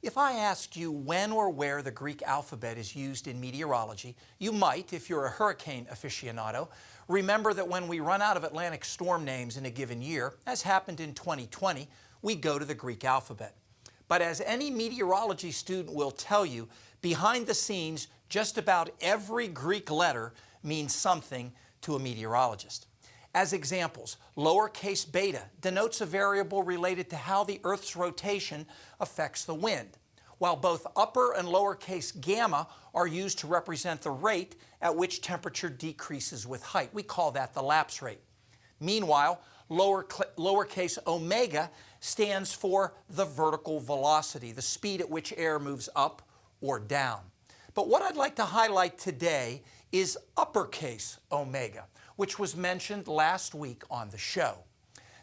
If I asked you when or where the Greek alphabet is used in meteorology, you might, if you're a hurricane aficionado, remember that when we run out of Atlantic storm names in a given year, as happened in 2020, we go to the Greek alphabet. But as any meteorology student will tell you, behind the scenes, just about every Greek letter means something to a meteorologist. As examples, lowercase beta denotes a variable related to how the Earth's rotation affects the wind, while both upper and lowercase gamma are used to represent the rate at which temperature decreases with height. We call that the lapse rate. Meanwhile, lowercase omega stands for the vertical velocity, the speed at which air moves up or down. But what I'd like to highlight today is uppercase omega, which was mentioned last week on the show.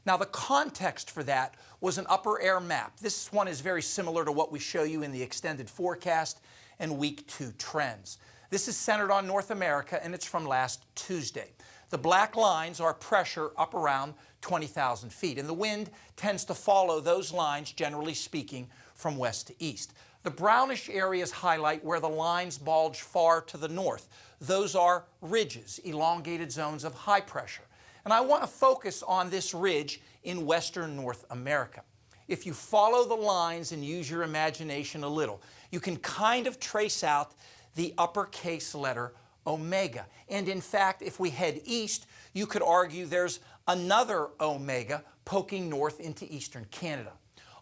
Now, the context for that was an upper air map. This one is very similar to what we show you in the extended forecast and week 2 trends. This is centered on North America, and it's from last Tuesday. The black lines are pressure up around 20,000 feet, and the wind tends to follow those lines, generally speaking, from west to east. The brownish areas highlight where the lines bulge far to the north. Those are ridges, elongated zones of high pressure. And I want to focus on this ridge in western North America. If you follow the lines and use your imagination a little, you can kind of trace out the uppercase letter omega. And in fact, if we head east, you could argue there's another omega poking north into eastern Canada.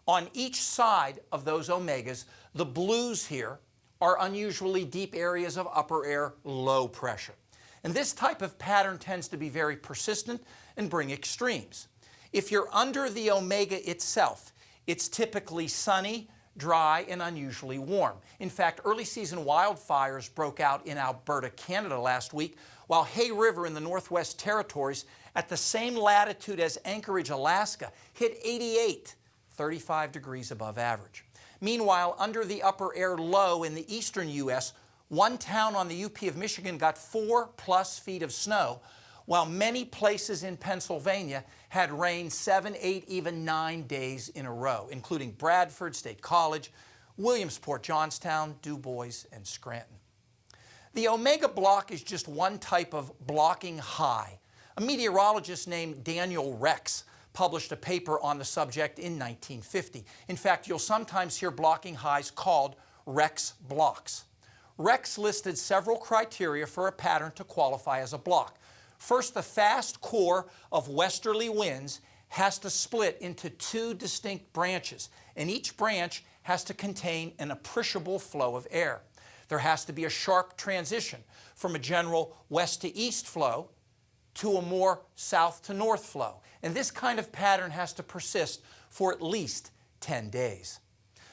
On each side of those omegas, the blues here are unusually deep areas of upper air low pressure. And this type of pattern tends to be very persistent and bring extremes. If you're under the omega itself, it's typically sunny, dry, and unusually warm. In fact, early season wildfires broke out in Alberta, Canada last week, while Hay River in the Northwest Territories at the same latitude as Anchorage, Alaska, hit 88, 35 degrees above average. Meanwhile, under the upper air low in the eastern U.S., one town on the UP of Michigan got 4+ feet of snow, while many places in Pennsylvania had rain 7, 8, even 9 days in a row, including Bradford, State College, Williamsport, Johnstown, Du Bois, and Scranton. The omega block is just one type of blocking high. A meteorologist named Daniel Rex published a paper on the subject in 1950. In fact, you'll sometimes hear blocking highs called Rex blocks. Rex listed several criteria for a pattern to qualify as a block. First, the fast core of westerly winds has to split into 2 distinct branches, and each branch has to contain an appreciable flow of air. There has to be a sharp transition from a general west to east flow to a more south to north flow. And this kind of pattern has to persist for at least 10 days.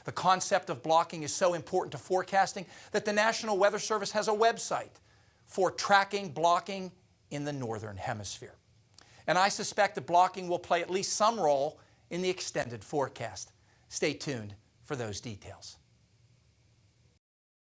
The concept of blocking is so important to forecasting that the National Weather Service has a website for tracking blocking in the Northern Hemisphere. And I suspect that blocking will play at least some role in the extended forecast. Stay tuned for those details.